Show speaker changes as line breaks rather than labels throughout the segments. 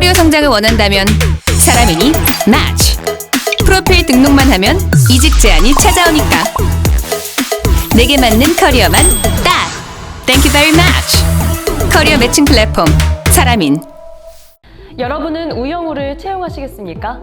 커리어 성장을 원한다면 사람이니 match. 프로필 등록만 하면 이직 제안이 찾아오니까. 내게 맞는 커리어만 딱. Thank you very much. 커리어 매칭 플랫폼 사람인.
여러분은 우영우를 채용하시겠습니까?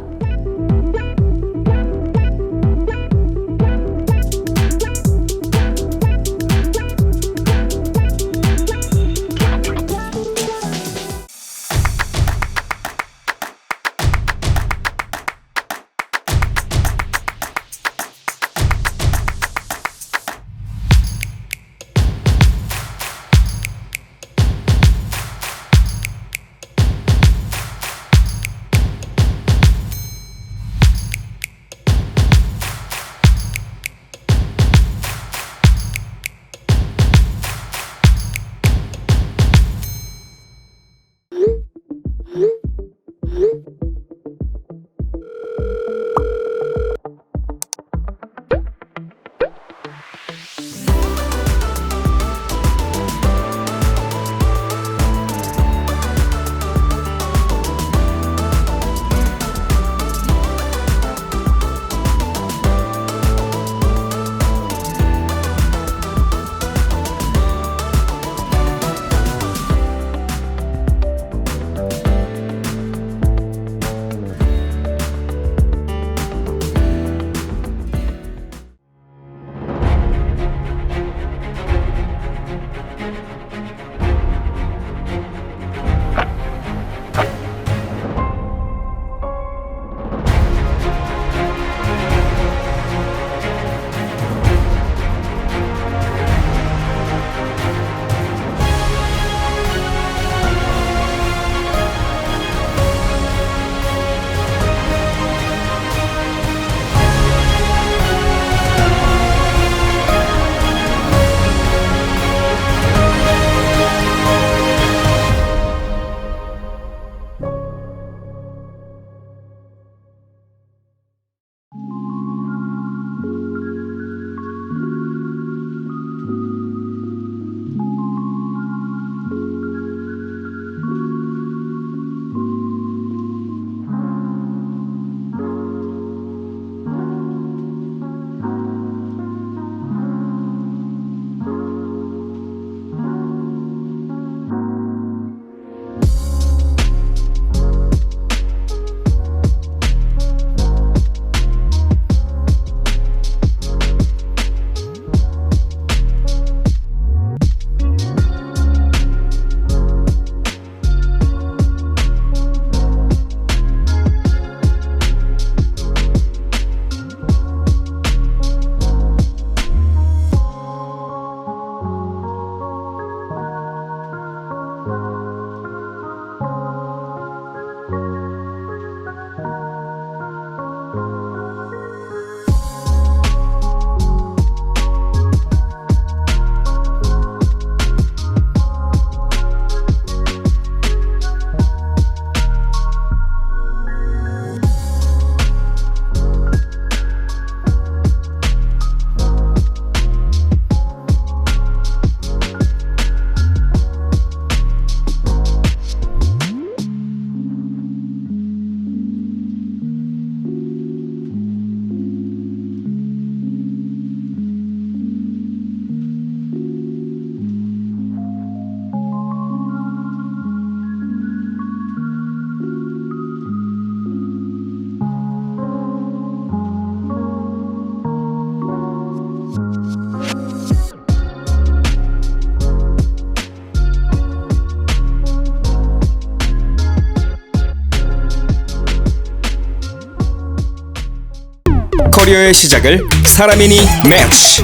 커리어의 시작을 사람이니 매치.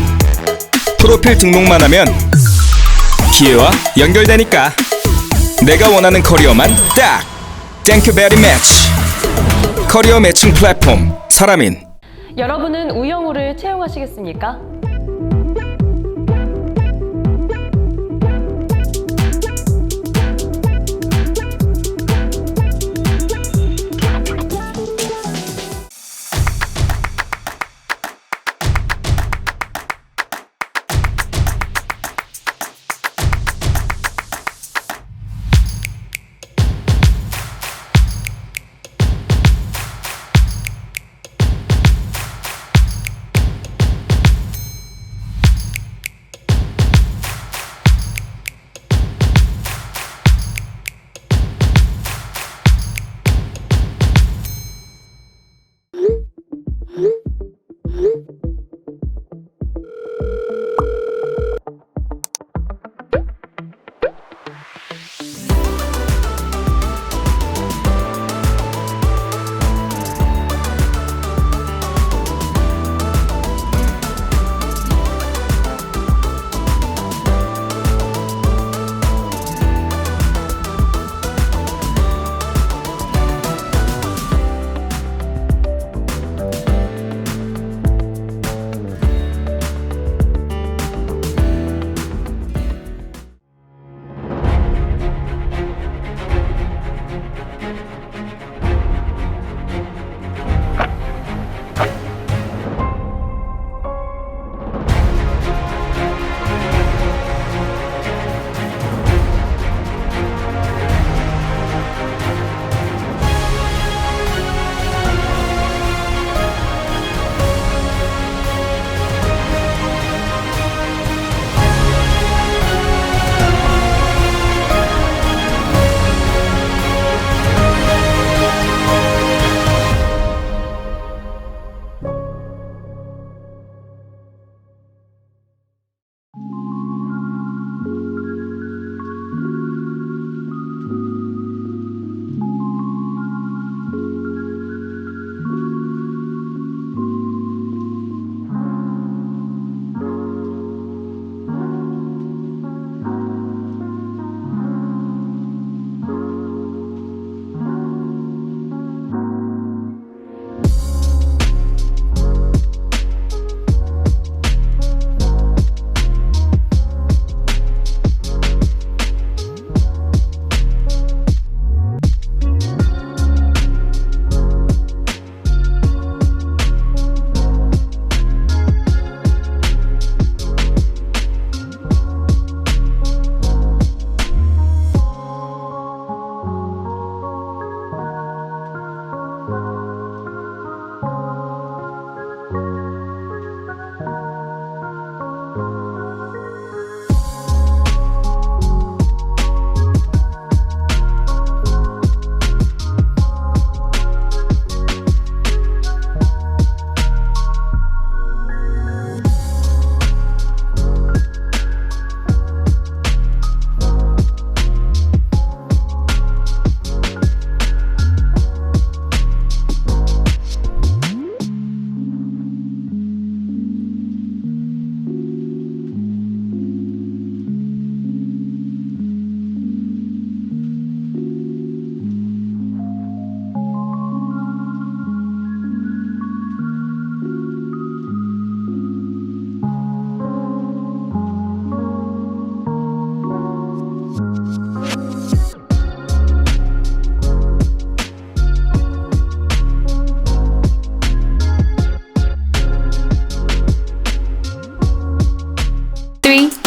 프로필 등록만 하면 기회와 연결되니까. 내가 원하는 커리어만 딱. Thank you very much. 커리어 매칭 플랫폼 사람인.
여러분은 우영우를 채용하시겠습니까?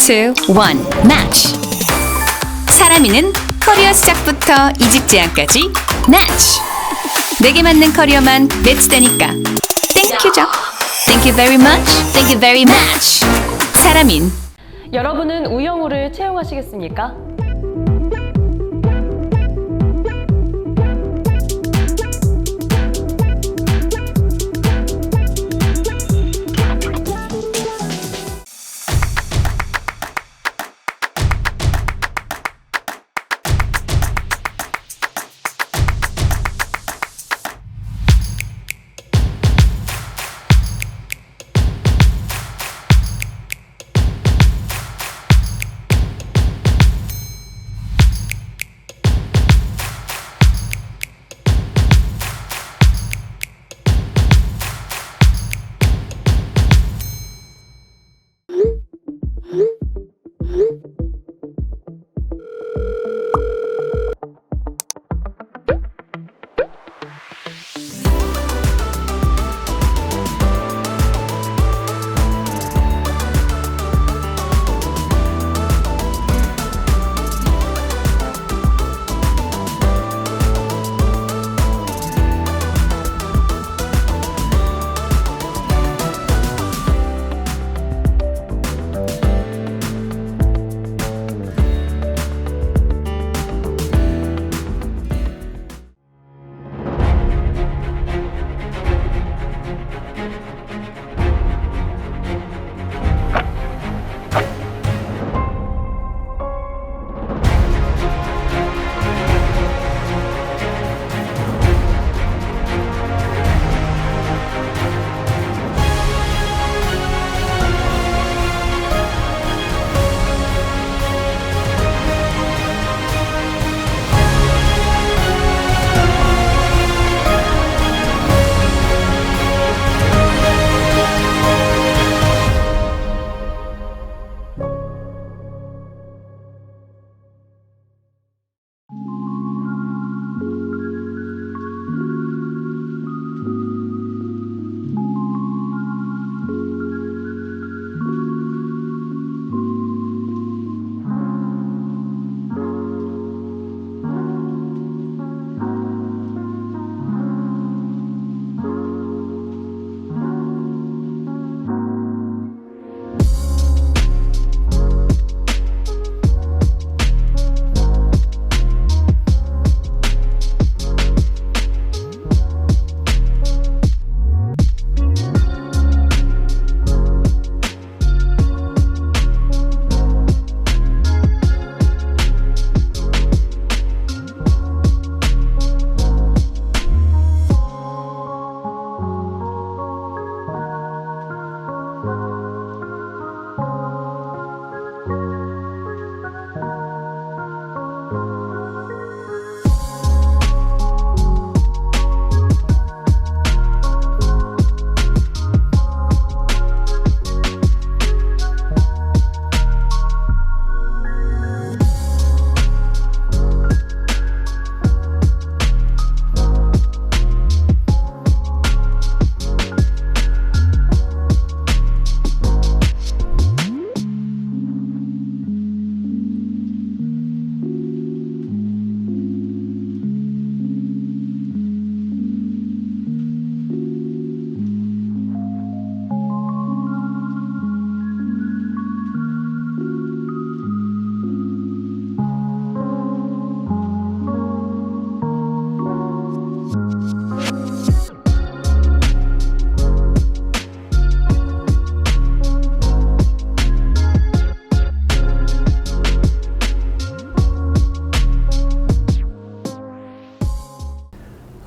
2, 1, match. 사람이는 커리어 시작부터 이직 제안까지 match. 내게 맞는 커리어만 매치되니까 땡큐죠. Thank you very much. Thank you very much. 사람인
여러분은 우영우를 채용하시겠습니까?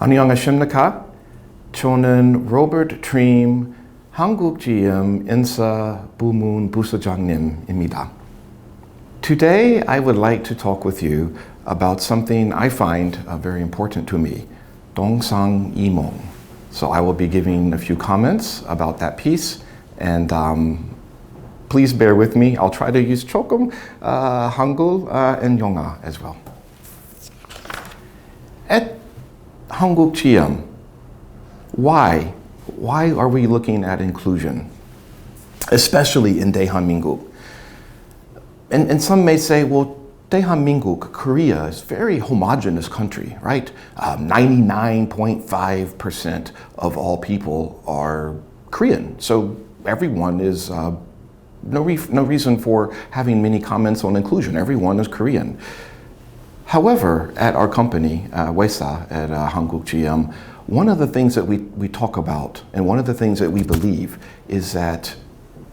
안녕하십니까? 저는 로버트 트림 한국 GM 인사 부문 부서장님입니다. Today, I would like to talk with you about something I find very important to me, 동상이몽. So I will be giving a few comments about that piece, and please bear with me. I'll try to use 조금 한글 and 영어 as well. At 한국 GM, why are we looking at inclusion, especially in 대한민국? And some may say, well, 대한민국, Korea, is a very homogeneous country, right? 99.5% of all people are Korean. So everyone is, no reason for having many comments on inclusion. Everyone is Korean. However, at our company, Wesa, at Hanguk GM, one of the things that we talk about and one of the things that we believe is that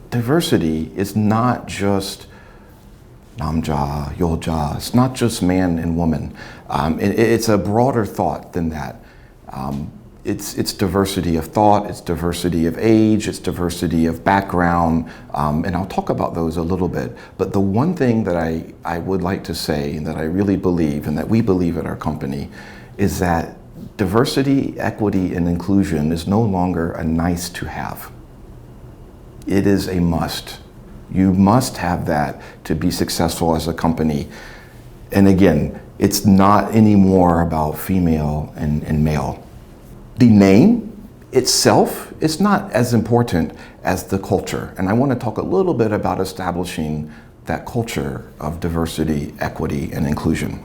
diversity is not just 남자, 여자. It's not just man and woman. It's a broader thought than that. It's diversity of thought, it's diversity of age, it's diversity of background, and I'll talk about those a little bit. But the one thing that I would like to say, and that I really believe, and that we believe at our company, is that diversity, equity, and inclusion is no longer a nice to have. It is a must. You must have that to be successful as a company. And again, it's not anymore about female and male. The name itself is not as important as the culture. And I want to talk a little bit about establishing that culture of diversity, equity, and inclusion.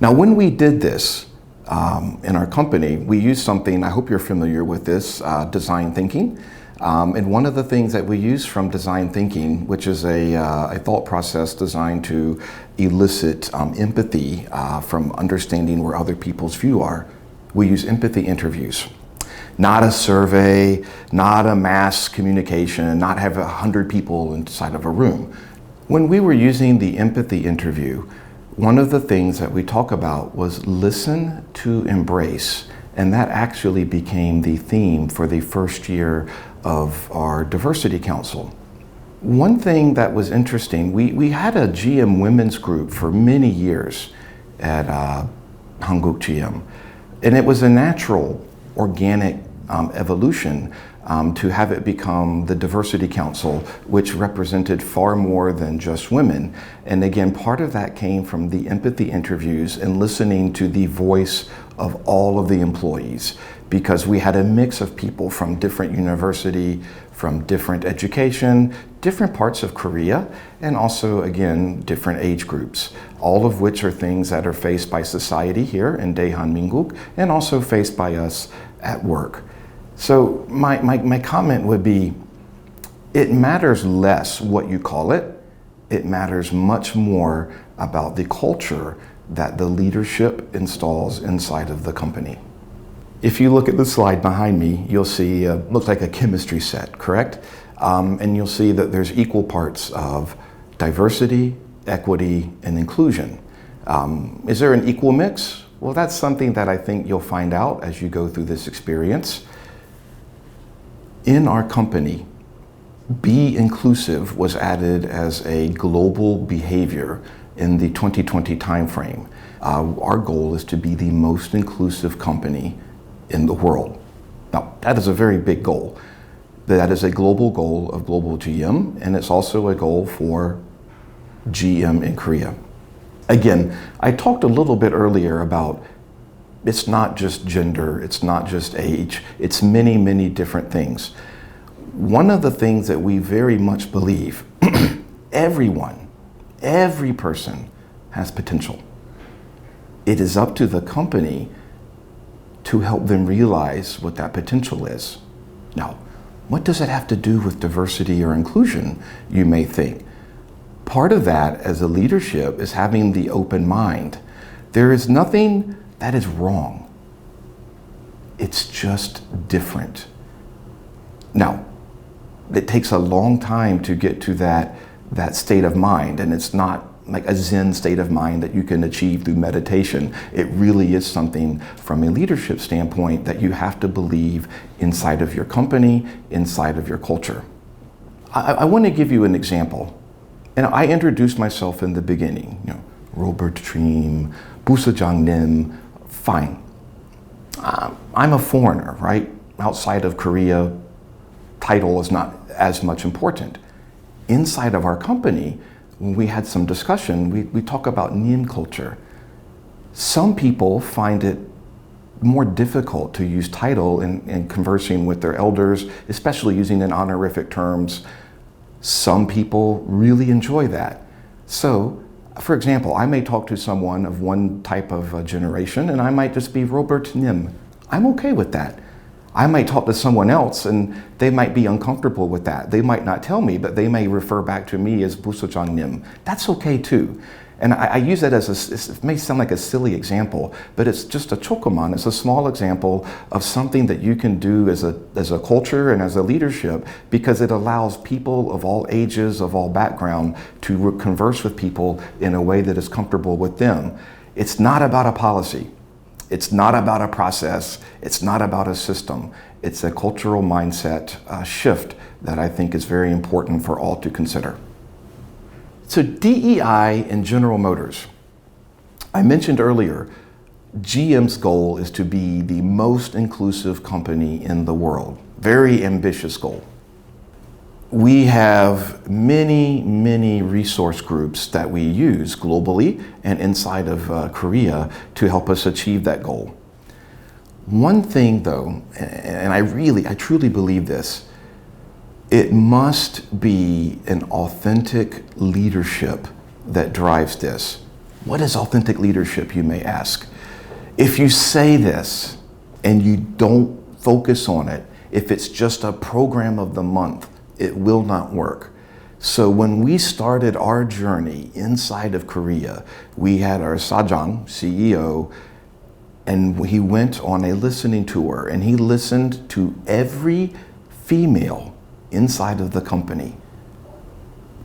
Now, when we did this in our company, we used something, I hope you're familiar with this, design thinking. And one of the things that we use from design thinking, which is a thought process designed to elicit empathy from understanding where other people's view are, we use empathy interviews. Not a survey, not a mass communication, not have 100 people inside of a room. When we were using the empathy interview, one of the things that we talk about was listen to embrace. And that actually became the theme for the first year of our diversity council. One thing that was interesting, we had a GM women's group for many years at Hanguk GM. And it was a natural, organic evolution to have it become the diversity council, which represented far more than just women. And again, part of that came from the empathy interviews and listening to the voice of all of the employees, because we had a mix of people from different university, from different education, different parts of Korea, and also, again, different age groups, all of which are things that are faced by society here in Daehanmingguk and also faced by us at work. So my comment would be, it matters less what you call it. It matters much more about the culture that the leadership installs inside of the company. If you look at the slide behind me, you'll see looks like a chemistry set, correct? And you'll see that there's equal parts of diversity, equity, and inclusion. Is there an equal mix? Well, that's something that I think you'll find out as you go through this experience. In our company, be inclusive was added as a global behavior in the 2020 timeframe. Our goal is to be the most inclusive company in the world. Now, that is a very big goal. That is a global goal of global GM, and it's also a goal for GM in Korea. Again, I talked a little bit earlier about it's not just gender, it's not just age, it's many, many different things. One of the things that we very much believe, every person has potential. It is up to the company to help them realize what that potential is. Now, what does it have to do with diversity or inclusion, you may think? Part of that as a leadership is having the open mind. There is nothing that is wrong. It's just different. Now, it takes a long time to get to that state of mind, and it's not like a Zen state of mind that you can achieve through meditation. It really is something from a leadership standpoint that you have to believe inside of your company, inside of your culture. I want to give you an example. And I introduced myself in the beginning, Robert Treme, Busajang-nim, fine. I'm a foreigner, right? Outside of Korea, title is not as much important. Inside of our company, when we had some discussion, we talk about Nim culture. Some people find it more difficult to use title in conversing with their elders, especially using in honorific terms. Some people really enjoy that. So, for example, I may talk to someone of one type of generation and I might just be Robert Nim. I'm okay with that. I might talk to someone else and they might be uncomfortable with that. They might not tell me, but they may refer back to me as Busojang Nim. That's okay too. And I use that as it may sound like a silly example, but it's just a chokoman. It's a small example of something that you can do as a culture and as a leadership, because it allows people of all ages, of all background, to converse with people in a way that is comfortable with them. It's not about a policy. It's not about a process. It's not about a system. It's a cultural mindset shift that I think is very important for all to consider. So DEI and General Motors. I mentioned earlier, GM's goal is to be the most inclusive company in the world. Very ambitious goal. We have many, many resource groups that we use globally and inside of Korea to help us achieve that goal. One thing though, and I truly believe this, it must be an authentic leadership that drives this. What is authentic leadership, you may ask? If you say this and you don't focus on it, if it's just a program of the month, it will not work. So when we started our journey inside of Korea, we had our Sajang, CEO, and he went on a listening tour and he listened to every female inside of the company.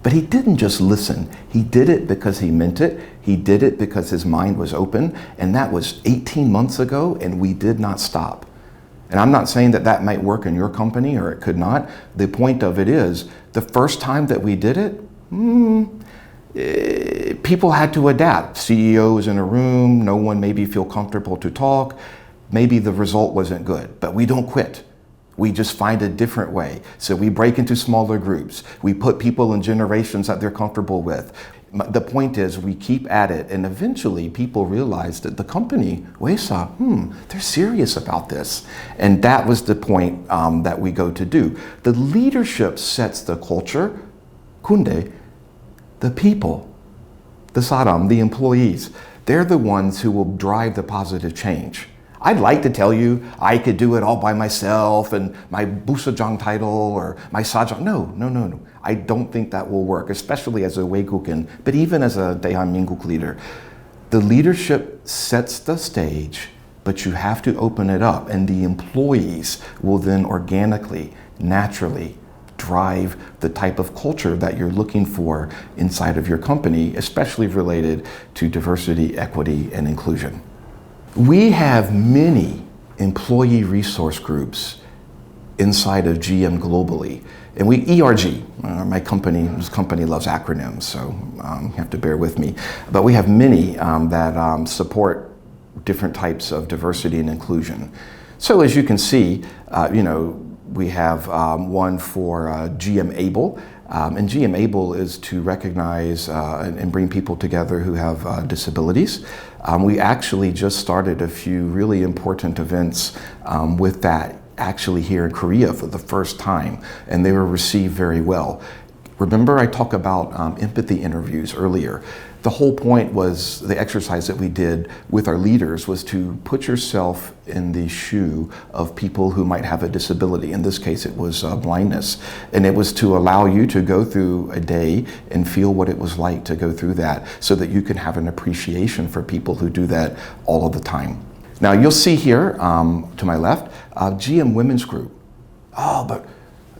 But he didn't just listen. He did it because he meant it. He did it because his mind was open. And that was 18 months ago, and we did not stop. And I'm not saying that that might work in your company or it could not. The point of it is, the first time that we did it, people had to adapt. CEOs in a room, no one maybe feel comfortable to talk. Maybe the result wasn't good, but we don't quit. We just find a different way. So we break into smaller groups. We put people in generations that they're comfortable with. The point is, we keep at it, and eventually people realize that the company, Weisa, they're serious about this. And that was the point that we go to do. The leadership sets the culture. Kunde, the people, the saram, the employees, they're the ones who will drive the positive change. I'd like to tell you I could do it all by myself and my Busajang title or my Sajang. No. I don't think that will work, especially as a Weikukin, but even as a Daehanminguk leader. The leadership sets the stage, but you have to open it up, and the employees will then organically, naturally drive the type of culture that you're looking for inside of your company, especially related to diversity, equity, and inclusion. We have many employee resource groups inside of GM globally. And we, ERG, my company, this company loves acronyms, so you have to bear with me. But we have many that support different types of diversity and inclusion. So as you can see, we have one for GM Able. And GM Able is to recognize and bring people together who have disabilities. We actually just started a few really important events with that actually here in Korea for the first time, and they were received very well. Remember I talked about empathy interviews earlier. The whole point was the exercise that we did with our leaders was to put yourself in the shoe of people who might have a disability. In this case, it was blindness. And it was to allow you to go through a day and feel what it was like to go through that so that you can have an appreciation for people who do that all of the time. Now you'll see here to my left, GM Women's Group. Oh, but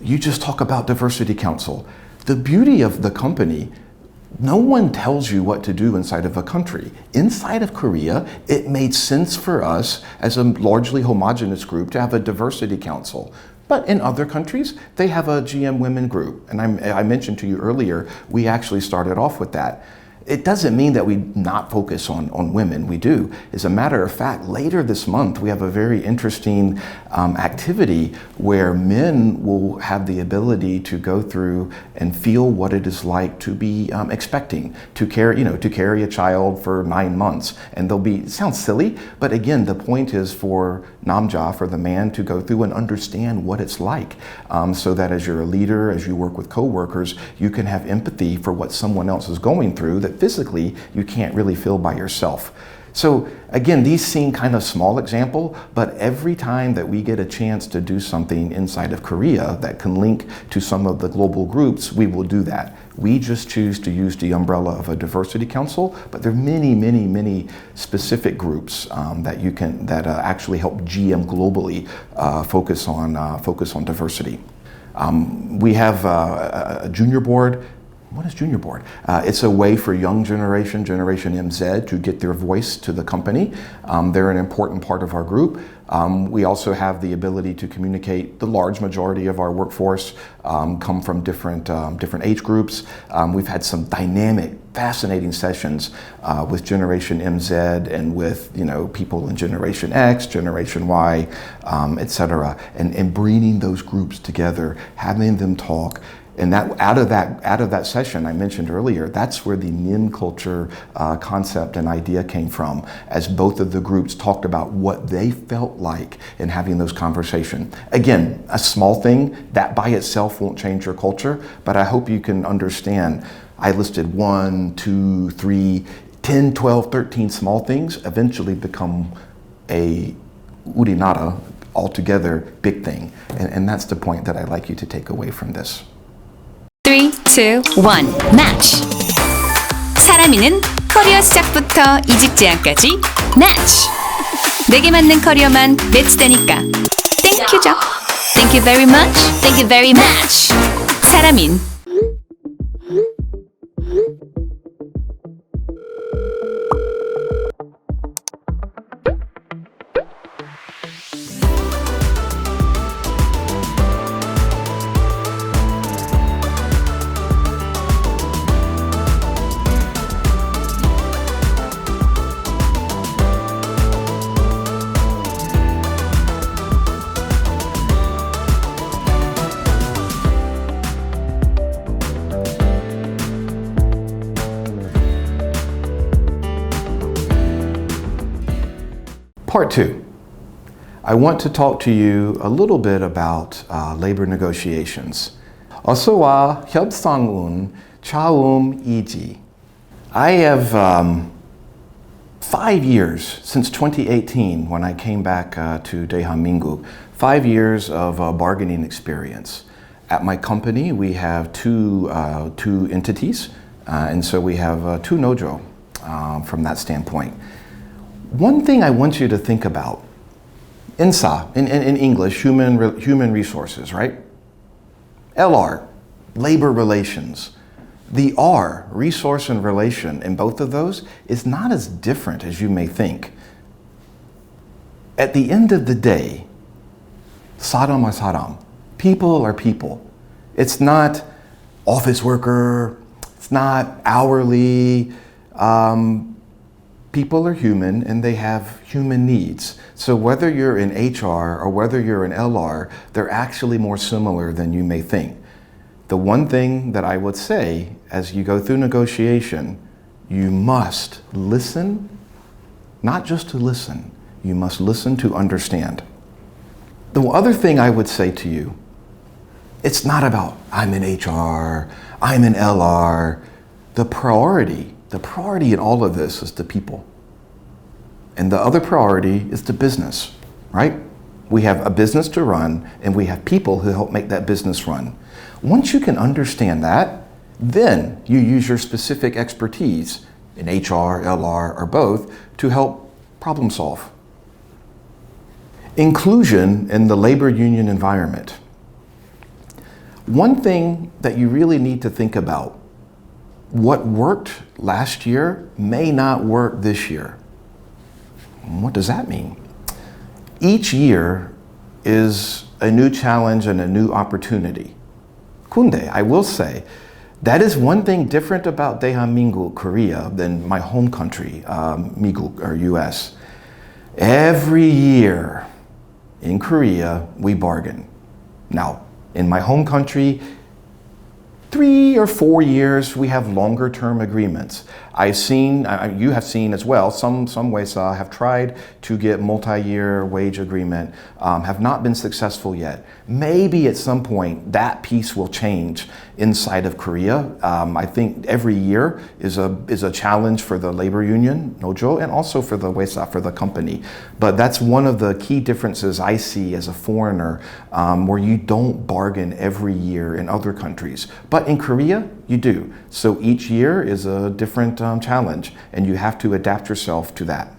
you just talk about Diversity Council. The beauty of the company, No one tells you what to do inside of a country. Inside of Korea, it made sense for us as a largely homogenous group to have a diversity council. But in other countries, they have a GM women group. And I mentioned to you earlier, we actually started off with that. It doesn't mean that we not focus on women. We do. As a matter of fact, later this month, we have a very interesting activity where men will have the ability to go through and feel what it is like to be expecting, to carry a child for 9 months. And it sounds silly, but again, the point is for namja, for the man to go through and understand what it's like, so that as you're a leader, as you work with coworkers, you can have empathy for what someone else is going through that physically you can't really feel by yourself. So again, these seem kind of small example, but every time that we get a chance to do something inside of Korea that can link to some of the global groups, we will do that. We just choose to use the umbrella of a diversity council, but there are many, many, many specific groups that actually help GM globally focus on diversity. We have a junior board. What is junior board? It's a way for young Generation MZ, to get their voice to the company. They're an important part of our group. We also have the ability to communicate. The large majority of our workforce come from different age groups. We've had some dynamic, fascinating sessions with Generation MZ and with people in Generation X, Generation Y, etc. And bringing those groups together, having them talk. And that out of that session I mentioned earlier, that's where the Nin culture concept and idea came from, as both of the groups talked about what they felt like in having those conversations. Again, a small thing that by itself won't change your culture, but I hope you can understand. I listed 1, 2, 3, 10, 12, 13 small things eventually become a urinara, altogether big thing. And that's the point that I'd like you to take away from this.
3, 2, 1, match! 사람이는 커리어 시작부터 이직 제안까지 match! 내게 맞는 커리어만 매치되니까 땡큐죠. Thank you very much. Thank you very much. 사람인
Part 2. I want to talk to you a little bit about labor negotiations. 어서와 협상은 처음이지. I have 5 years since 2018 when I came back to 대한민국. 5 years of bargaining experience. At my company, we have two entities, and so we have 2 nojo from that standpoint. One thing I want you to think about, INSA, in English, human resources, right? LR, labor relations. The R, resource and relation, in both of those is not as different as you may think. At the end of the day, 사람 are 사람. People are people. It's not office worker, it's not hourly. People are human and they have human needs. So whether you're in HR or whether you're in LR, they're actually more similar than you may think. The one thing that I would say as you go through negotiation, you must listen, not just to listen, you must listen to understand. The other thing I would say to you, it's not about I'm in HR, I'm in LR. The priority in all of this is the people. And the other priority is the business, right? We have a business to run and we have people who help make that business run. Once you can understand that, then you use your specific expertise in HR, LR, or both to help problem solve. Inclusion in the labor union environment. One thing that you really need to think about what worked last year may not work this year. What does that mean? Each year is a new challenge and a new opportunity. Kunde, I will say, that is one thing different about 대한민국, Korea, than my home country, 미국 or US. Every year in Korea, we bargain. Now, in my home country, 3 or 4 years, we have longer term agreements. I've seen, you have seen as well, some Weisa have tried to get multi-year wage agreement, have not been successful yet. Maybe at some point that piece will change inside of Korea. I think every year is a challenge for the labor union, Nojo, and also for the Weisa, for the company. But that's one of the key differences I see as a foreigner, where you don't bargain every year in other countries. But in Korea, you do. So each year is a different challenge, and you have to adapt yourself to that.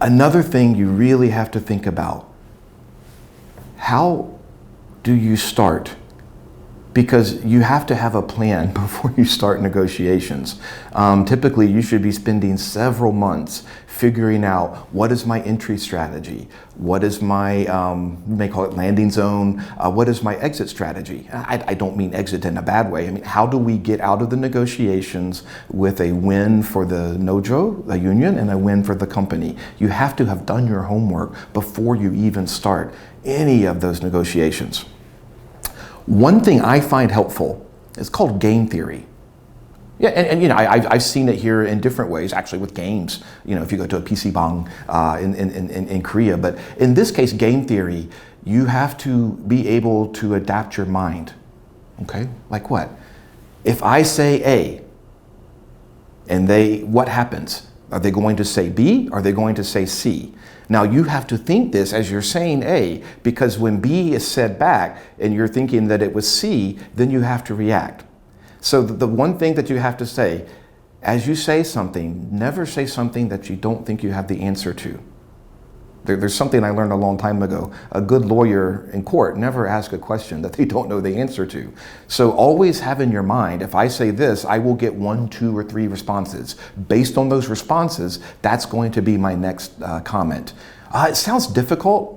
Another thing you really have to think about, how do you start? Because you have to have a plan before you start negotiations. Typically, you should be spending several months figuring out what is my entry strategy, what is my, you may call it landing zone, what is my exit strategy. I don't mean exit in a bad way. I mean, how do we get out of the negotiations with a win for the Nojo, the union, and a win for the company? You have to have done your homework before you even start any of those negotiations. One thing I find helpful is called game theory. Yeah, and you know, I've seen it here in different ways, actually with games. You know, if you go to a PC bang in Korea, but in this case, game theory, you have to be able to adapt your mind. Okay, like what? If I say A, and what happens? Are they going to say B? Are they going to say C? Now you have to think this as you're saying A, because when B is said back and you're thinking that it was C, then you have to react. So the one thing that you have to say, as you say something, never say something that you don't think you have the answer to. There's something I learned a long time ago. A good lawyer in court never asks a question that they don't know the answer to. So always have in your mind, if I say this, I will get 1, 2, or 3 responses. Based on those responses, that's going to be my next comment. It sounds difficult.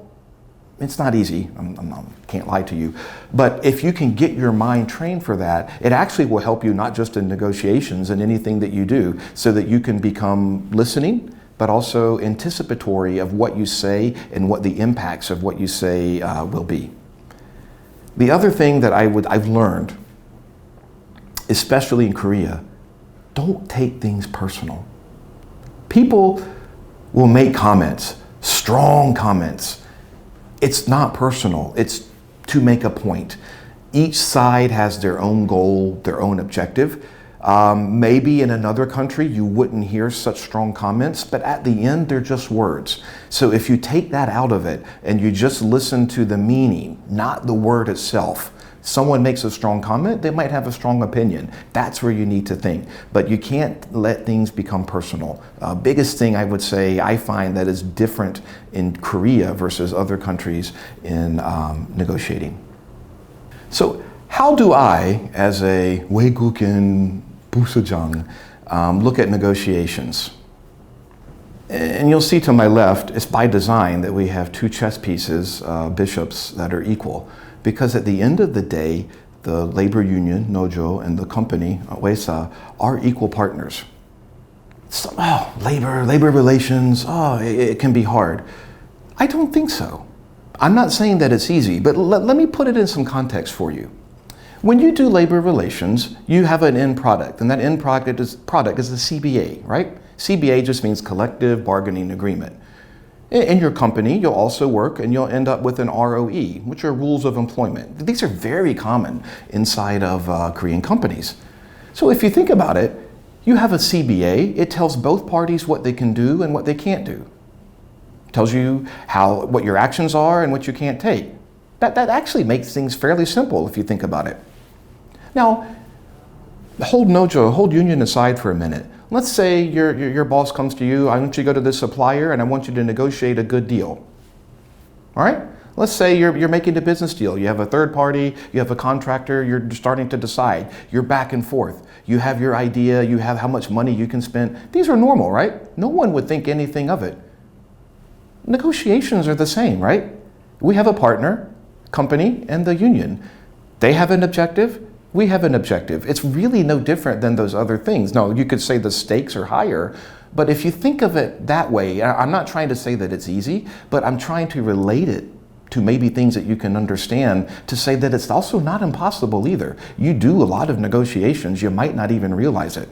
It's not easy, I can't lie to you. But if you can get your mind trained for that, it actually will help you not just in negotiations and anything that you do, so that you can become listening, but also anticipatory of what you say and what the impacts of what you say will be. The other thing that I've learned, especially in Korea, don't take things personal. People will make comments, strong comments. It's not personal, it's to make a point. Each side has their own goal, their own objective. Maybe in another country you wouldn't hear such strong comments, but at the end they're just words. So if you take that out of it and you just listen to the meaning, not the word itself. Someone makes a strong comment, they might have a strong opinion. That's where you need to think. But you can't let things become personal. Biggest thing I would say I find that is different in Korea versus other countries in negotiating. So how do I, as a 외국인 부서장, look at negotiations? And you'll see to my left, it's by design that we have 2 chess pieces, bishops that are equal. Because at the end of the day, the labor union, Nojo, and the company, Weisa, are equal partners. So, labor relations, it can be hard. I don't think so. I'm not saying that it's easy, but let me put it in some context for you. When you do labor relations, you have an end product, and that end product is a CBA, right? CBA just means collective bargaining agreement. In your company, you'll also work and you'll end up with an ROE, which are rules of employment. These are very common inside of Korean companies. So if you think about it, you have a CBA, it tells both parties what they can do and what they can't do. It tells you what your actions are and what you can't take. That actually makes things fairly simple if you think about it. Now, hold Nojo, hold union aside for a minute. Let's say your boss comes to you, I want you to go to this supplier and I want you to negotiate a good deal. All right? Let's say you're making a business deal. You have a third party, you have a contractor, you're starting to decide. You're back and forth. You have your idea, you have how much money you can spend. These are normal, right? No one would think anything of it. Negotiations are the same, right? We have a partner, company, and the union. They have an objective, we have an objective. It's really no different than those other things. No, you could say the stakes are higher, but if you think of it that way, I'm not trying to say that it's easy, but I'm trying to relate it to maybe things that you can understand to say that it's also not impossible either. You do a lot of negotiations, you might not even realize it.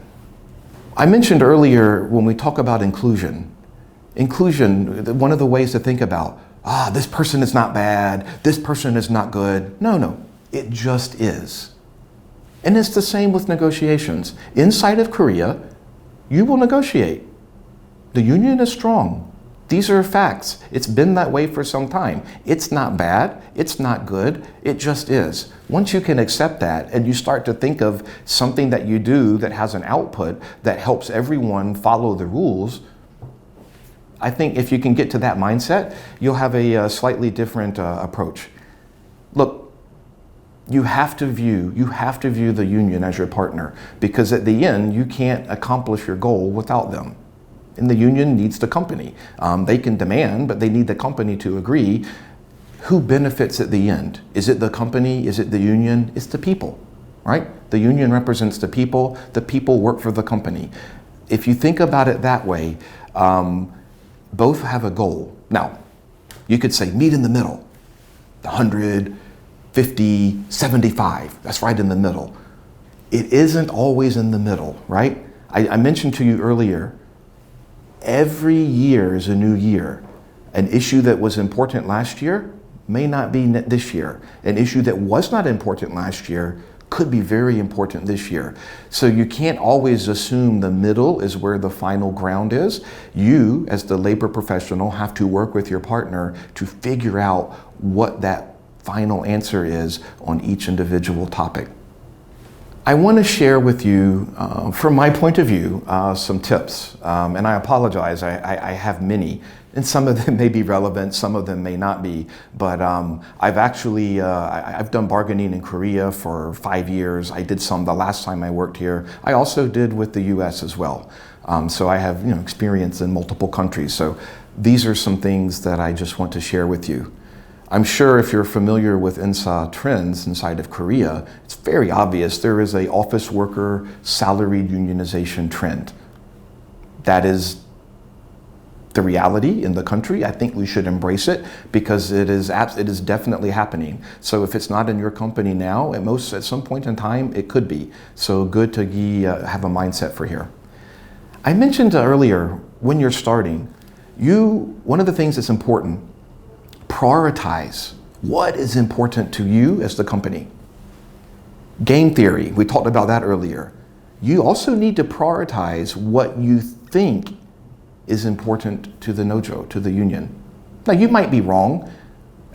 I mentioned earlier when we talk about inclusion, one of the ways to think about, this person is not bad, this person is not good. No, it just is. And it's the same with negotiations. Inside of Korea, you will negotiate. The union is strong. These are facts. It's been that way for some time. It's not bad, it's not good, it just is. Once you can accept that and you start to think of something that you do that has an output that helps everyone follow the rules, I think if you can get to that mindset, you'll have a slightly different approach. Look, you have to view the union as your partner, because at the end, you can't accomplish your goal without them. And the union needs the company. They can demand, but they need the company to agree. Who benefits at the end? Is it the company? Is it the union? It's the people, right? The union represents the people work for the company. If you think about it that way, both have a goal. Now, you could say meet in the middle, 100, 50, 75, that's right in the middle. It isn't always in the middle, right? I mentioned to you earlier, every year is a new year. An issue that was important last year may not be this year. An issue that was not important last year could be very important this year. So you can't always assume the middle is where the final ground is. You, as the labor professional, have to work with your partner to figure out what that final answer is on each individual topic. I want to share with you, from my point of view, some tips. And I apologize, I have many. And some of them may be relevant, some of them may not be. But I've done bargaining in Korea for 5 years. I did some the last time I worked here. I also did with the US as well. So I have experience in multiple countries. So these are some things that I just want to share with you. I'm sure if you're familiar with INSA trends inside of Korea, it's very obvious there is a office worker salaried unionization trend. That is the reality in the country. I think we should embrace it because it is definitely happening. So if it's not in your company now, at some point in time, it could be. So good to have a mindset for here. I mentioned earlier, when you're starting, one of the things that's important, prioritize what is important to you as the company. Game theory, we talked about that earlier. You also need to prioritize what you think is important to the nojo, to the union. Now, you might be wrong.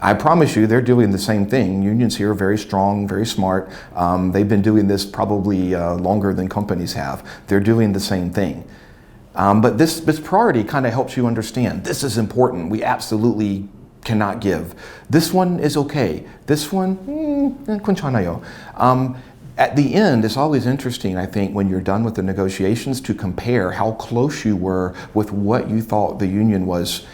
I promise you they're doing the same thing. Unions here are very strong, very smart. They've been doing this probably longer than companies have. They're doing the same thing. But this priority kind of helps you understand this is important. We absolutely cannot give. This one is okay. This one, 괜찮아요. At the end, it's always interesting, I think, when you're done with the negotiations to compare how close you were with what you thought the union was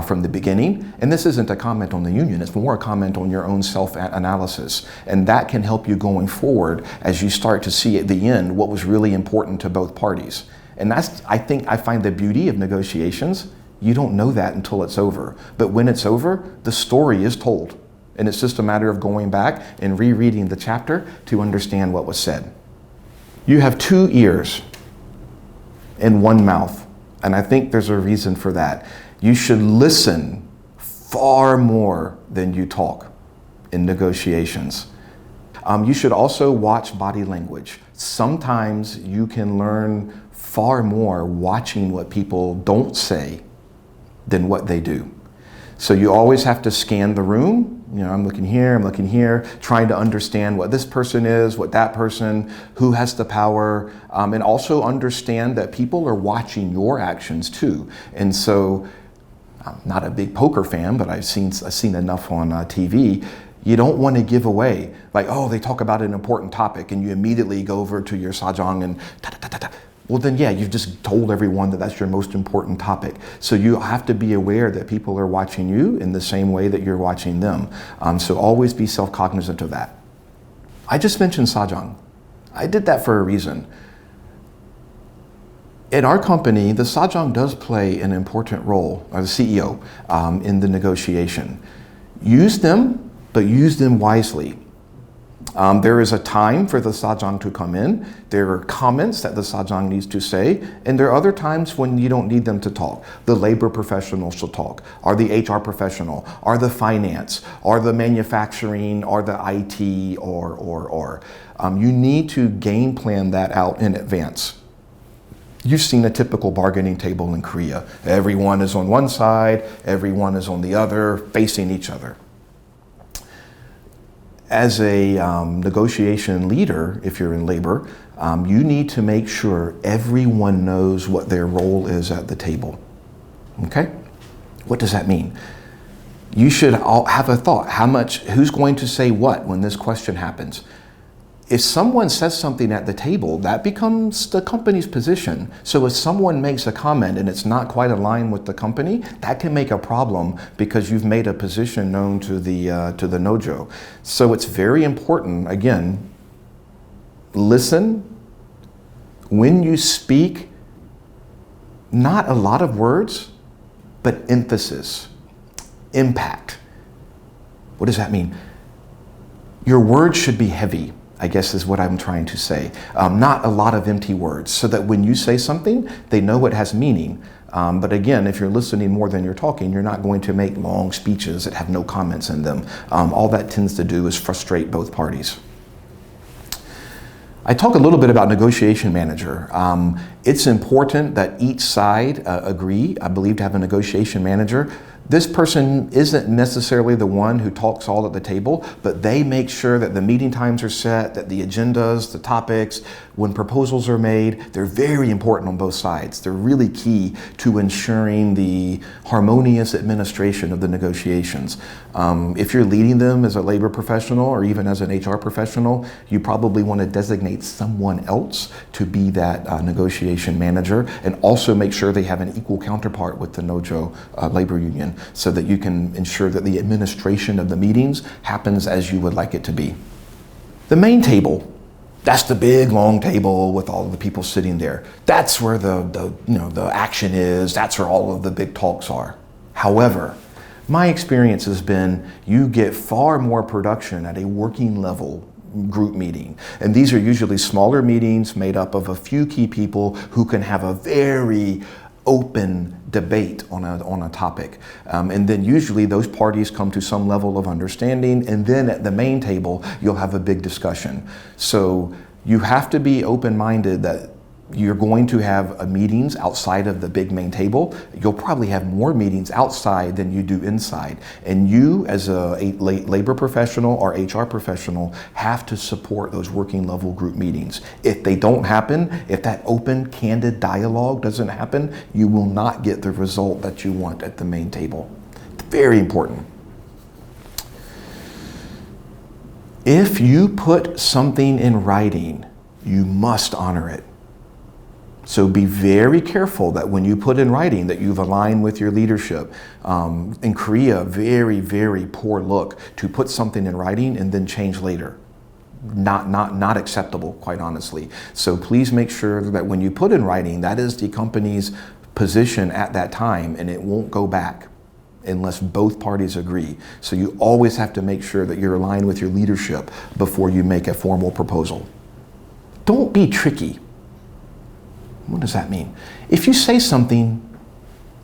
from the beginning. And this isn't a comment on the union, it's more a comment on your own self-analysis. And that can help you going forward as you start to see at the end what was really important to both parties. And I find the beauty of negotiations. You don't know that until it's over. But when it's over, the story is told. And it's just a matter of going back and rereading the chapter to understand what was said. You have 2 ears and 1 mouth. And I think there's a reason for that. You should listen far more than you talk in negotiations. You should also watch body language. Sometimes you can learn far more watching what people don't say than what they do. So you always have to scan the room. I'm looking here, trying to understand what this person is, what that person, who has the power, and also understand that people are watching your actions too. And so I'm not a big poker fan, but I've seen enough on TV. You don't want to give away, like, oh, they talk about an important topic and you immediately go over to your sajang and ta-ta-ta-ta-ta. Well, then, yeah, you've just told everyone that that's your most important topic. So you have to be aware that people are watching you in the same way that you're watching them. So always be self-cognizant of that. I just mentioned sajang. I did that for a reason. In our company, the sajang does play an important role, or the CEO, in the negotiation. Use them, but use them wisely. There is a time for the sajang to come in. There are comments that the sajang needs to say, and there are other times when you don't need them to talk. The labor professional shall talk, or the HR professional, or the finance, or the manufacturing, or the IT, or. You need to game plan that out in advance. You've seen a typical bargaining table in Korea. Everyone is on one side, everyone is on the other, facing each other. As a negotiation leader, if you're in labor, you need to make sure everyone knows what their role is at the table. Okay? What does that mean? You should all have a thought. Who's going to say what when this question happens? If someone says something at the table, that becomes the company's position. So if someone makes a comment and it's not quite aligned with the company, that can make a problem because you've made a position known to the nojo. So it's very important, again, listen. When you speak, not a lot of words, but emphasis, impact. What does that mean? Your words should be heavy, I guess is what I'm trying to say. Not a lot of empty words, so that when you say something, they know it has meaning. But again, if you're listening more than you're talking, you're not going to make long speeches that have no comments in them. All that tends to do is frustrate both parties. I talk a little bit about negotiation manager. It's important that each side agree, I believe, to have a negotiation manager. This person isn't necessarily the one who talks all at the table, but they make sure that the meeting times are set, that the agendas, the topics, when proposals are made, they're very important on both sides. They're really key to ensuring the harmonious administration of the negotiations. If you're leading them as a labor professional or even as an HR professional, you probably want to designate someone else to be that negotiation manager, and also make sure they have an equal counterpart with the nojo labor union, so that you can ensure that the administration of the meetings happens as you would like it to be. The main table, that's the big long table with all of the people sitting there. That's where the action is. That's where all of the big talks are. However, my experience has been you get far more production at a working level group meeting. And these are usually smaller meetings made up of a few key people who can have a very open debate on a topic. And then usually those parties come to some level of understanding, and then at the main table, you'll have a big discussion. So you have to be open-minded that you're going to have meetings outside of the big main table. You'll probably have more meetings outside than you do inside. And you, as a labor professional or HR professional, have to support those working level group meetings. If they don't happen, if that open, candid dialogue doesn't happen, you will not get the result that you want at the main table. It's very important. If you put something in writing, you must honor it. So be very careful that when you put in writing that you've aligned with your leadership. In Korea, very, very poor look to put something in writing and then change later. Not acceptable, quite honestly. So please make sure that when you put in writing, that is the company's position at that time, and it won't go back unless both parties agree. So you always have to make sure that you're aligned with your leadership before you make a formal proposal. Don't be tricky. What does that mean? If you say something,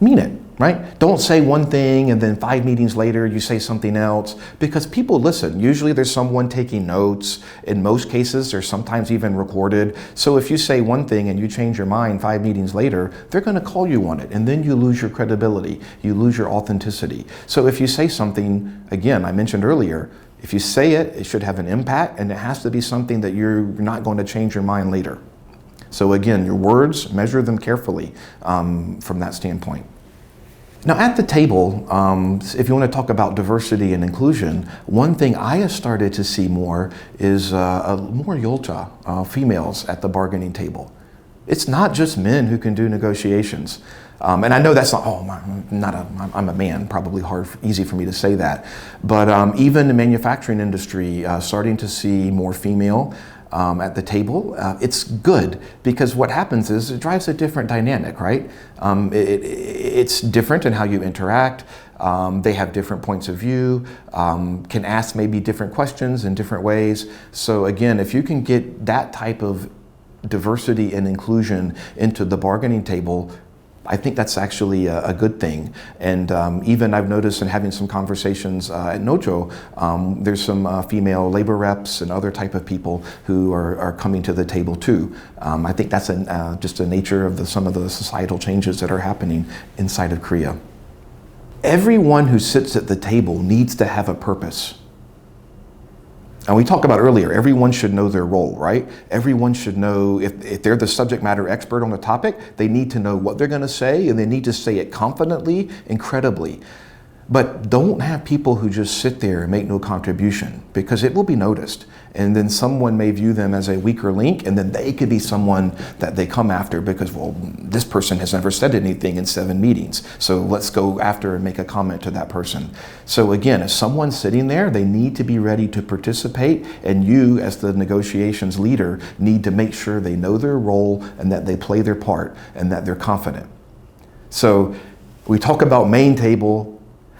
mean it, right? Don't say one thing and then 5 meetings later you say something else, because people listen. Usually there's someone taking notes. In most cases, they're sometimes even recorded. So if you say one thing and you change your mind 5 meetings later, they're going to call you on it, and then you lose your credibility. You lose your authenticity. So if you say something, again, I mentioned earlier, if you say it, it should have an impact, and it has to be something that you're not going to change your mind later. So again, your words, measure them carefully from that standpoint. Now at the table, if you want to talk about diversity and inclusion, one thing I have started to see more is more Yolcha, females at the bargaining table. It's not just men who can do negotiations. And I know that's not, I'm a man, probably easy for me to say that. But even the manufacturing industry, starting to see more female at the table, it's good because what happens is it drives a different dynamic, right? It's different in how you interact. They have different points of view, can ask maybe different questions in different ways. So again, if you can get that type of diversity and inclusion into the bargaining table, I think that's actually a good thing. And even I've noticed in having some conversations at Nojo, there's some female labor reps and other type of people who are coming to the table too. I think that's just a nature of some of the societal changes that are happening inside of Korea. Everyone who sits at the table needs to have a purpose. And we talked about earlier, everyone should know their role, right? Everyone should know if they're the subject matter expert on the topic, they need to know what they're going to say, and they need to say it confidently and credibly. But don't have people who just sit there and make no contribution, because it will be noticed. And then someone may view them as a weaker link, and then they could be someone that they come after because, well, this person has never said anything in 7 meetings. So let's go after and make a comment to that person. So again, if someone's sitting there, they need to be ready to participate, and you as the negotiations leader need to make sure they know their role and that they play their part and that they're confident. So we talk about main table.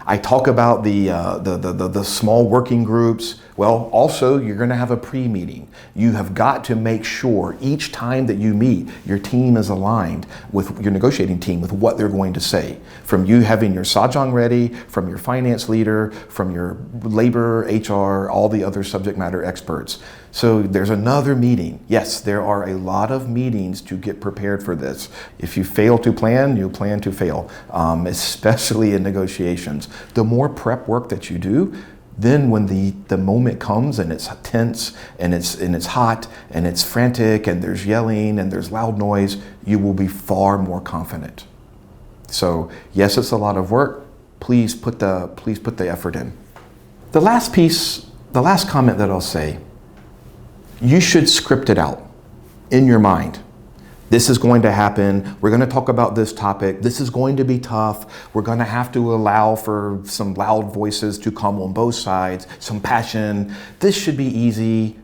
I talk about the small working groups. Well, also, you're going to have a pre-meeting. You have got to make sure each time that you meet, your team is aligned with your negotiating team with what they're going to say. From you having your sajang ready, from your finance leader, from your labor, HR, all the other subject matter experts. So there's another meeting. Yes, there are a lot of meetings to get prepared for this. If you fail to plan, you plan to fail, especially in negotiations. The more prep work that you do, then when the moment comes and it's tense and it's hot and it's frantic and there's yelling and there's loud noise, you will be far more confident. So yes, it's a lot of work. Please put the effort in. The last comment that I'll say, you should script it out in your mind. This is going to happen. We're going to talk about this topic. This is going to be tough. We're going to have to allow for some loud voices to come on both sides, some passion. This should be easy.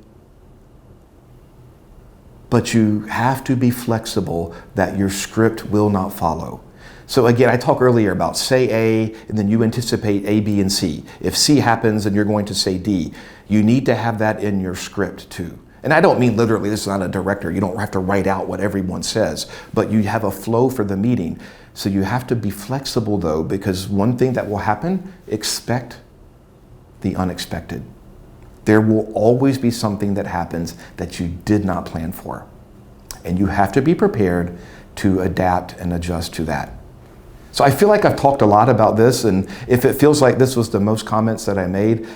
But you have to be flexible that your script will not follow. So again, I talked earlier about say A, and then you anticipate A, B, and C. If C happens and you're going to say D, you need to have that in your script too. And I don't mean literally, this is not a director. You don't have to write out what everyone says, but you have a flow for the meeting. So you have to be flexible though, because one thing that will happen, expect the unexpected. There will always be something that happens that you did not plan for. And you have to be prepared to adapt and adjust to that. So I feel like I've talked a lot about this, and if it feels like this was the most comments that I made,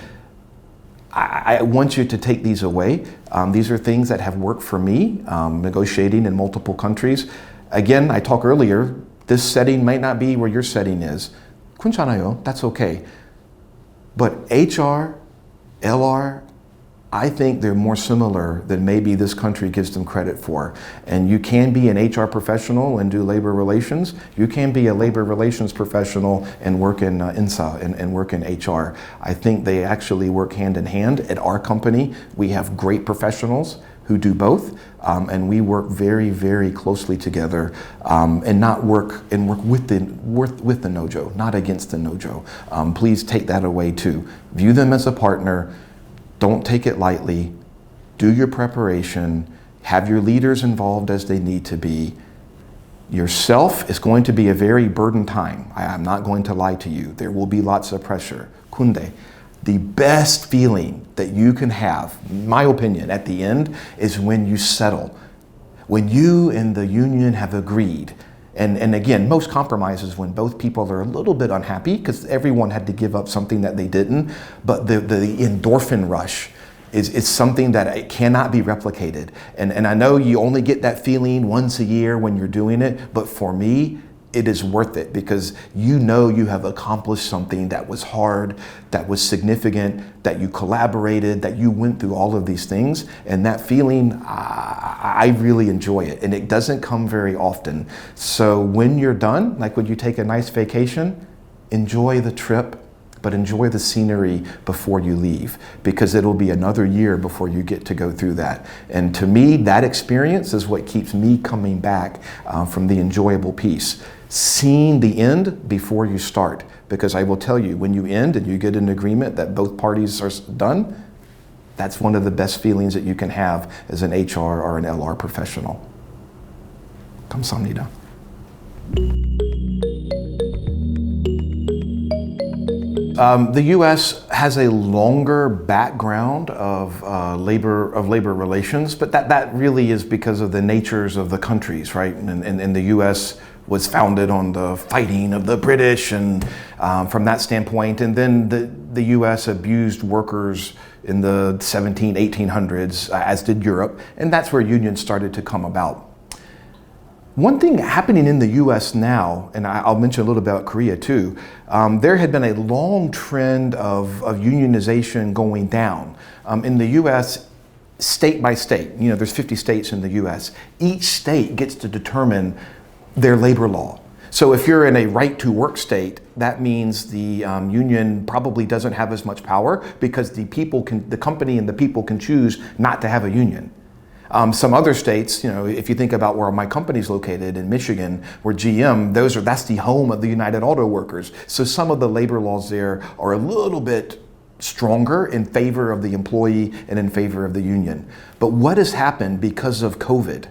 I want you to take these away. These are things that have worked for me, negotiating in multiple countries. Again, I talked earlier, this setting might not be where your setting is. 괜찮아요, that's okay. But HR, LR, I think they're more similar than maybe this country gives them credit for. And you can be an HR professional and do labor relations. You can be a labor relations professional and work in INSA and work in HR. I think they actually work hand in hand. At our company, we have great professionals who do both, and we work very, very closely together, and work with the Nojo, not against the Nojo. Please take that away too. View them as a partner. Don't take it lightly. Do your preparation. Have your leaders involved as they need to be. Yourself is going to be a very burdened time. I'm not going to lie to you. There will be lots of pressure. Kunde, the best feeling that you can have, in my opinion, at the end, is when you settle. When you and the union have agreed. And again, most compromises when both people are a little bit unhappy because everyone had to give up something that they didn't. But the endorphin rush is something that it cannot be replicated. And I know you only get that feeling once a year when you're doing it. But for me, it is worth it because you know you have accomplished something that was hard, that was significant, that you collaborated, that you went through all of these things. And that feeling, I really enjoy it. And it doesn't come very often. So when you're done, like when you take a nice vacation, enjoy the trip, but enjoy the scenery before you leave because it'll be another year before you get to go through that. And to me, that experience is what keeps me coming back from the enjoyable piece. Seeing the end before you start, because I will tell you, when you end and you get an agreement that both parties are done, that's one of the best feelings that you can have as an HR or an LR professional. 감사합니다. The U.S. has a longer background of labor relations, but that really is because of the natures of the countries, right? And the U.S. was founded on the fighting of the British, and from that standpoint, and then the U.S. abused workers in the 1800s, as did Europe, and that's where unions started to come about. One thing happening in the US now, and I'll mention a little about Korea too, there had been a long trend of unionization going down. In the US, state by state, there's 50 states in the US, each state gets to determine their labor law. So if you're in a right to work state, that means the union probably doesn't have as much power because the company and the people can choose not to have a union. Some other states, if you think about where my company's located in Michigan, where GM, that's the home of the United Auto Workers. So some of the labor laws there are a little bit stronger in favor of the employee and in favor of the union. But what has happened because of COVID?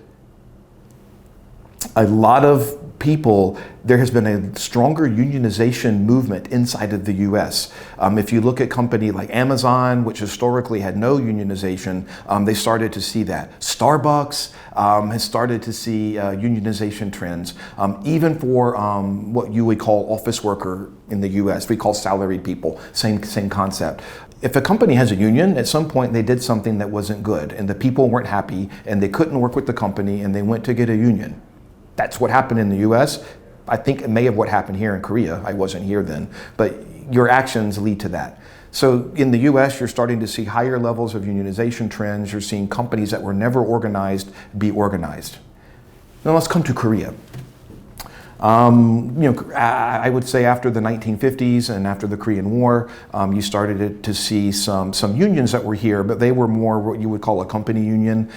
A lot of people, there has been a stronger unionization movement inside of the US. If you look at company like Amazon, which historically had no unionization, they started to see that. Starbucks has started to see unionization trends. Even for what you would call office worker in the US, we call salaried people, same concept. If a company has a union, at some point they did something that wasn't good and the people weren't happy and they couldn't work with the company and they went to get a union. That's what happened in the US. I think it may have what happened here in Korea. I wasn't here then, but your actions lead to that. So in the US, you're starting to see higher levels of unionization trends. You're seeing companies that were never organized be organized. Now let's come to Korea. I would say after the 1950s and after the Korean War, you started to see some unions that were here, but they were more what you would call a company union.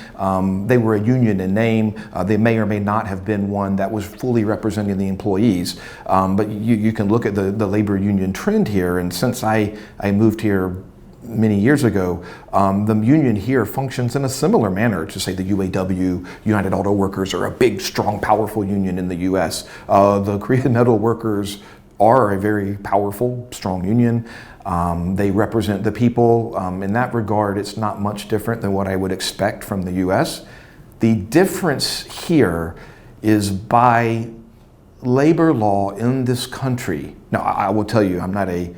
They were a union in name. They may or may not have been one that was fully representing the employees. But you can look at the labor union trend here, and since I moved here many years ago, the union here functions in a similar manner to, say, the UAW, United Auto Workers, are a big, strong, powerful union in the US. The Korean Metal Workers are a very powerful, strong union. They represent the people. In that regard, it's not much different than what I would expect from the US. The difference here is by labor law in this country. Now, I will tell you, I'm not a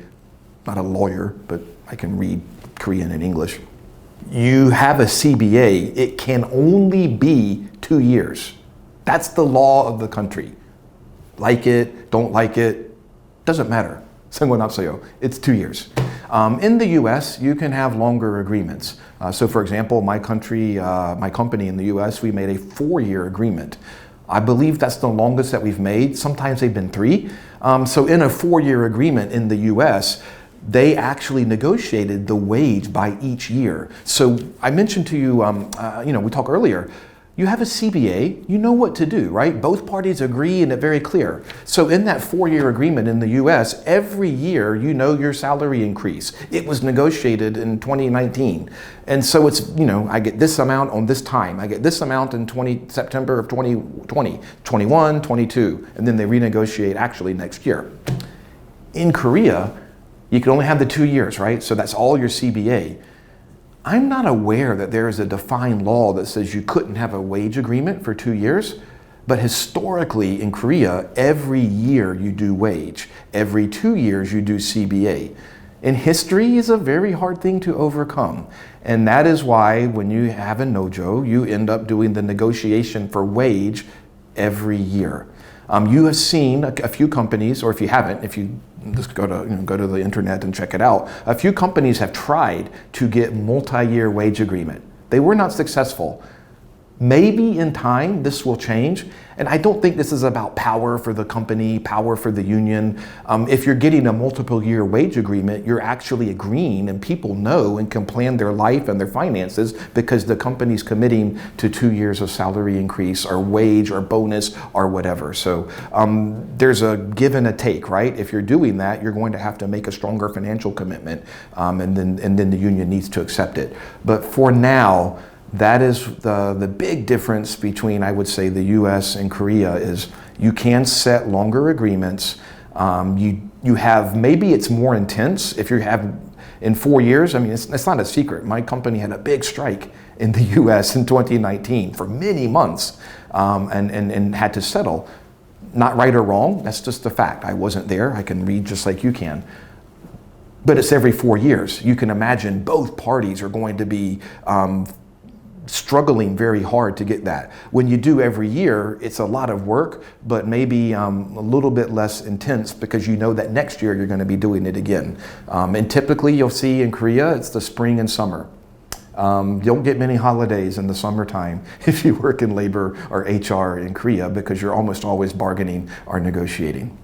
lawyer, but I can read Korean and English. You have a CBA, it can only be 2 years. That's the law of the country. Like it, don't like it, doesn't matter. 성공하기, it's 2 years. In the US, you can have longer agreements. So for example, my company in the US, we made a 4-year agreement. I believe that's the longest that we've made. Sometimes they've been 3. So in a 4-year agreement in the US, they actually negotiated the wage by each year. So I mentioned to you, we talked earlier, you have a CBA, you know what to do, right? Both parties agree and it's very clear. So in that 4-year agreement in the US, every year you know your salary increase. It was negotiated in 2019. And so it's, I get this amount on this time. I get this amount in September of 2020, 21, 22, and then they renegotiate actually next year. In Korea, you can only have the 2 years, right? So that's all your CBA. I'm not aware that there is a defined law that says you couldn't have a wage agreement for 2 years, but historically in Korea, every year you do wage. Every 2 years you do CBA. And history is a very hard thing to overcome. And that is why when you have a nojo, you end up doing the negotiation for wage every year. You have seen a few companies, or if you haven't, if you just go to the internet and check it out, a few companies have tried to get multi-year wage agreement. They were not successful. Maybe in time this will change, and I don't think this is about power for the company, power for the union. If you're getting a multiple year wage agreement, you're actually agreeing, and people know and can plan their life and their finances because the company's committing to 2 years of salary increase or wage or bonus or whatever. So there's a give and a take, right? If you're doing that, you're going to have to make a stronger financial commitment, and then the union needs to accept it. But for now, that is the big difference between, I would say, the US and Korea is you can set longer agreements. You have, maybe it's more intense if you have in 4 years. I mean, it's not a secret. My company had a big strike in the US in 2019 for many months, and had to settle. Not right or wrong, that's just a fact. I wasn't there. I can read just like you can. But it's every 4 years. You can imagine both parties are going to be struggling very hard to get that. When you do every year, it's a lot of work, but maybe a little bit less intense because you know that next year you're going to be doing it again. And typically you'll see in Korea, it's the spring and summer. You don't get many holidays in the summertime if you work in labor or HR in Korea because you're almost always bargaining or negotiating.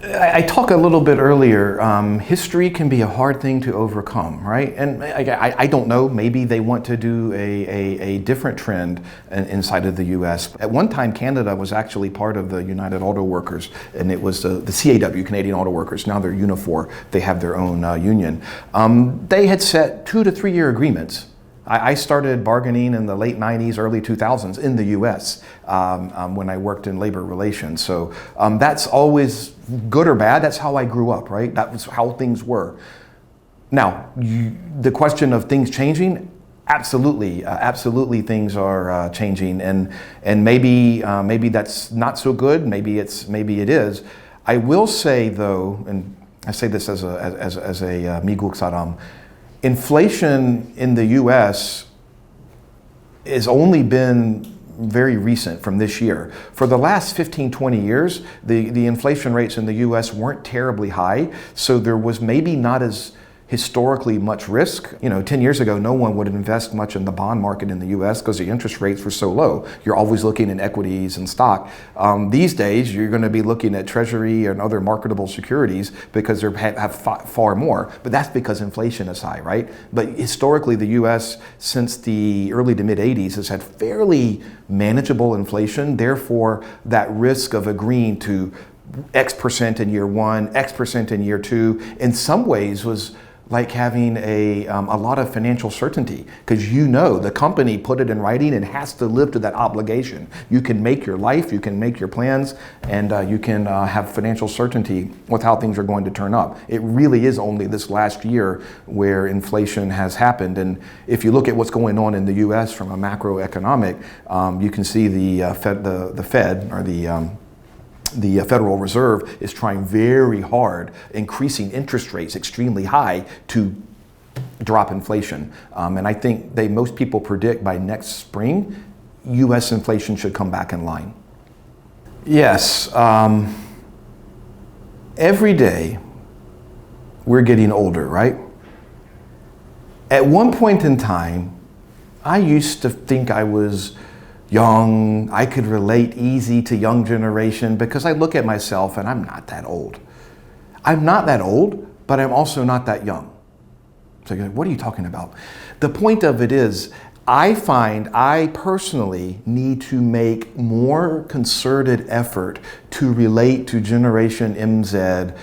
I talked a little bit earlier, history can be a hard thing to overcome, right? And I don't know, maybe they want to do a different trend inside of the US. At one time, Canada was actually part of the United Auto Workers, and it was the CAW, Canadian Auto Workers. Now they're Unifor, they have their own union. They had set 2 to 3 year agreements. I started bargaining in the late 90s, early 2000s in the US when I worked in labor relations. So that's always good or bad. That's how I grew up, right? That was how things were. Now, the question of things changing, absolutely, absolutely things are changing, and maybe that's not so good. Maybe it is. I will say though, and I say this as a 미국 사람. Inflation in the US has only been very recent from this year. For the last 15, 20 years, the inflation rates in the US weren't terribly high, so there was maybe not as historically much risk. 10 years ago, no one would invest much in the bond market in the US because the interest rates were so low. You're always looking in equities and stock. These days, you're going to be looking at treasury and other marketable securities because they have far more. But that's because inflation is high, right? But historically, the US, since the early to mid 80s, has had fairly manageable inflation. Therefore, that risk of agreeing to X% in year 1, X% in year 2, in some ways was like having a lot of financial certainty because the company put it in writing and has to live to that obligation. You can make your life, you can make your plans, and you can have financial certainty with how things are going to turn up. It really is only this last year where inflation has happened, and if you look at what's going on in the U.S. from a macroeconomic, you can see the Fed or the Federal Reserve is trying very hard, increasing interest rates extremely high to drop inflation. And I think most people predict by next spring, US inflation should come back in line. Yes, every day we're getting older, right? At one point in time, I used to think I was young, I could relate easy to young generation because I look at myself and I'm not that old. I'm not that old, but I'm also not that young. So you're like, what are you talking about? The point of it is, I find I personally need to make more concerted effort to relate to Generation MZ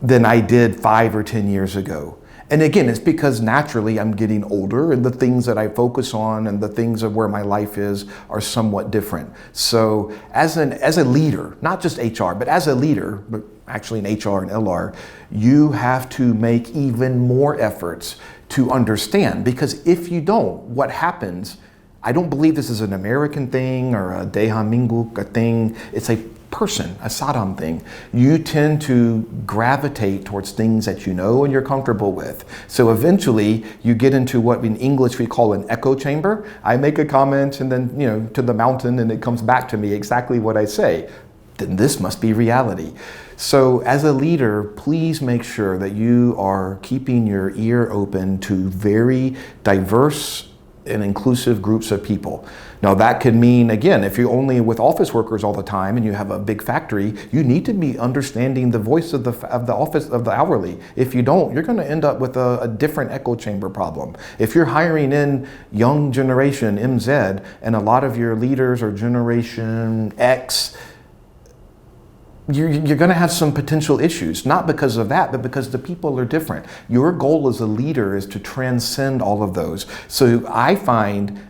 than I did 5 or 10 years ago. And again, it's because naturally I'm getting older and the things that I focus on and the things of where my life is are somewhat different. So as a leader, not just HR, but as a leader, but actually in HR and LR, you have to make even more efforts to understand, because if you don't, what happens, I don't believe this is an American thing or a 대한민국 thing, it's a person, a Saddam thing. You tend to gravitate towards things that you know and you're comfortable with. So eventually you get into what in English we call an echo chamber. I make a comment and then, to the mountain and it comes back to me exactly what I say. Then this must be reality. So as a leader, please make sure that you are keeping your ear open to very diverse and inclusive groups of people. Now that could mean, again, if you're only with office workers all the time and you have a big factory, you need to be understanding the voice of the office of the hourly. If you don't, you're going to end up with a different echo chamber problem. If you're hiring in young generation MZ and a lot of your leaders are Generation X, you're going to have some potential issues, not because of that, but because the people are different. Your goal as a leader is to transcend all of those. So I find,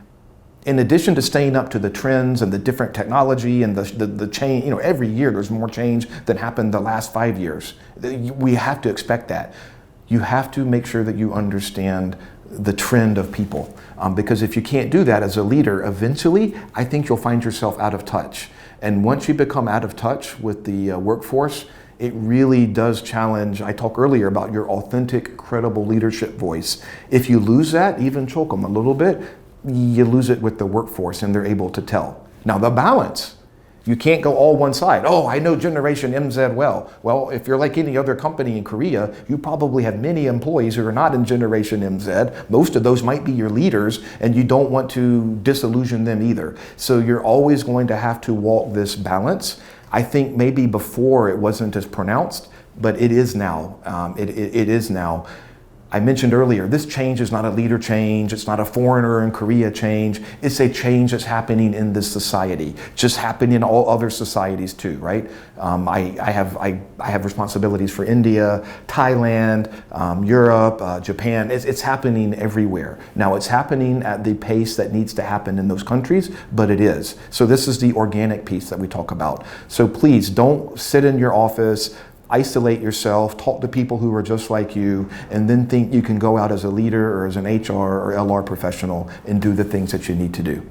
in addition to staying up to the trends and the different technology and the change, every year there's more change than happened the last 5 years. We have to expect that. You have to make sure that you understand the trend of people. Because if you can't do that as a leader, eventually, I think you'll find yourself out of touch. And once you become out of touch with the workforce, it really does challenge. I talked earlier about your authentic, credible leadership voice. If you lose that, even choke them a little bit, you lose it with the workforce and they're able to tell. Now the balance, you can't go all one side. Oh, I know Generation MZ well. Well, if you're like any other company in Korea, you probably have many employees who are not in Generation MZ. Most of those might be your leaders and you don't want to disillusion them either. So you're always going to have to walk this balance. I think maybe before it wasn't as pronounced, but it is now. It is now. I mentioned earlier, this change is not a leader change. It's not a foreigner in Korea change. It's a change that's happening in this society, just happening in all other societies too, right? I have responsibilities for India, Thailand, Europe, Japan. It's happening everywhere. Now it's happening at the pace that needs to happen in those countries, but it is. So this is the organic piece that we talk about. So please don't sit in your office, isolate yourself, talk to people who are just like you, and then think you can go out as a leader or as an HR or LR professional and do the things that you need to do.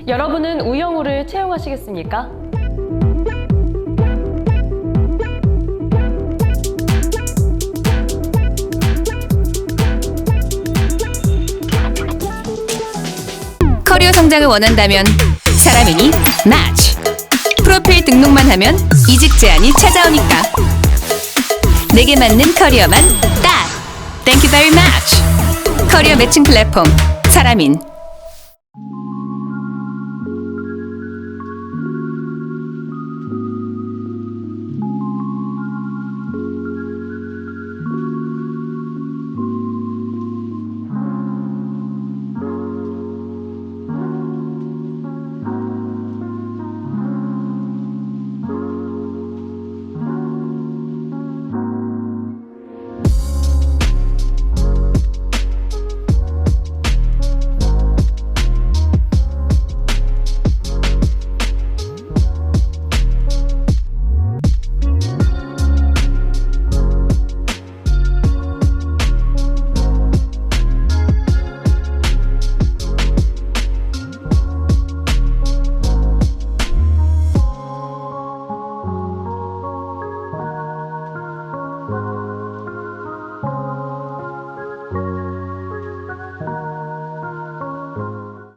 여러분은 우영우를 채용하시겠습니까?
커리어 성장을 원한다면 사람이니 match. 프로필 등록만 하면 이직 제안이 찾아오니까. 내게 맞는 커리어만 딱. Thank you very much. 커리어 매칭 플랫폼 사람인.